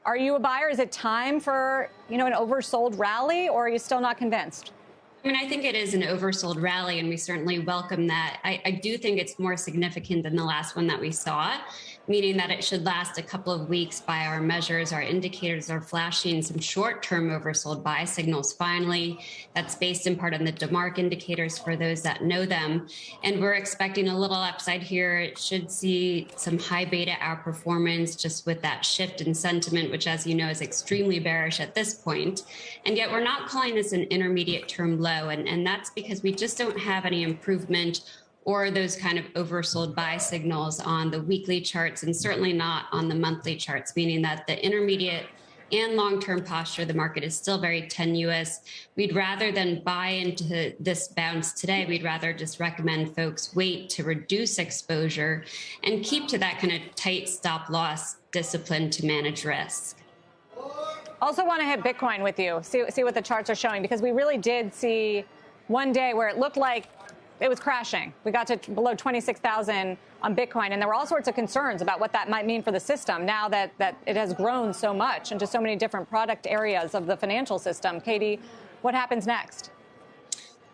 Are you a buyer? Is it time for, an oversold rally, or are you still not convinced? I mean, I think it is an oversold rally, and we certainly welcome that. I do think it's more significant than the last one that we saw, meaning that it should last a couple of weeks by our measures. Our indicators are flashing some short-term oversold buy signals finally. That's based in part on the DeMark indicators for those that know them. And we're expecting a little upside here. It should see some high beta outperformance just with that shift in sentiment, which, as you know, is extremely bearish at this point. And yet we're not calling this an intermediate term low. And that's because we just don't have any improvement or those kind of oversold buy signals on the weekly charts, and certainly not on the monthly charts, meaning that the intermediate and long-term posture of the market is still very tenuous. We'd rather than buy into this bounce today, we'd rather just recommend folks wait to reduce exposure and keep to that kind of tight stop loss discipline to manage risk. Also want to hit Bitcoin with you, see what the charts are showing, because we really did see one day where it looked like it was crashing. We got to below 26,000 on Bitcoin, and there were all sorts of concerns about what that might mean for the system now that it has grown so much into so many different product areas of the financial system. Katie, what happens next?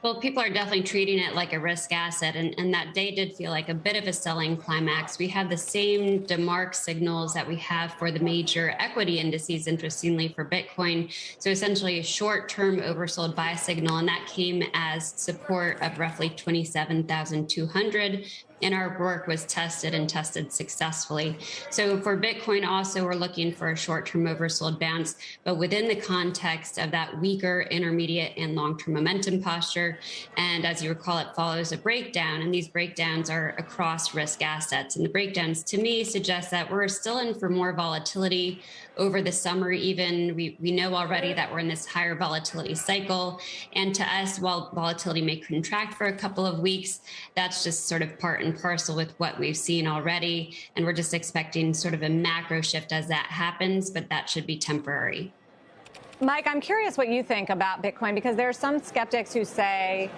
Well, people are definitely treating it like a risk asset, and that day did feel like a bit of a selling climax. We had the same DeMark signals that we have for the major equity indices, interestingly, for Bitcoin. So essentially a short-term oversold buy signal, and that came as support of roughly 27,200. And our work was tested and tested successfully. So for Bitcoin also, we're looking for a short-term oversold bounce, but within the context of that weaker intermediate and long-term momentum posture. And as you recall, it follows a breakdown, and these breakdowns are across risk assets. And the breakdowns, to me, suggest that we're still in for more volatility over the summer even. We know already that we're in this higher volatility cycle. And to us, while volatility may contract for a couple of weeks, that's just sort of part and parcel with what we've seen already. And we're just expecting sort of a macro shift as that happens, but that should be temporary. Mike, I'm curious what you think about Bitcoin, because there are some skeptics who say,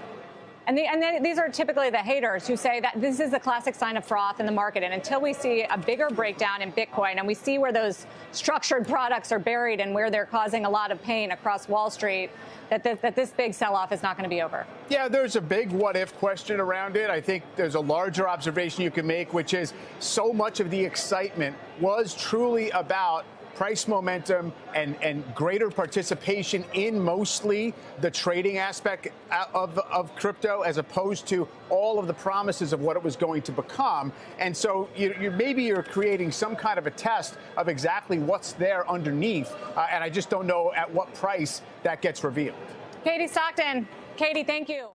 and these are typically the haters who say that this is a classic sign of froth in the market. And until we see a bigger breakdown in Bitcoin and we see where those structured products are buried and where they're causing a lot of pain across Wall Street, that this big sell-off is not going to be over. Yeah, there's a big what-if question around it. I think there's a larger observation you can make, which is so much of the excitement was truly about price momentum and greater participation in mostly the trading aspect of crypto, as opposed to all of the promises of what it was going to become. And so maybe you're creating some kind of a test of exactly what's there underneath. And I just don't know at what price that gets revealed. Katie Stockton. Katie, thank you.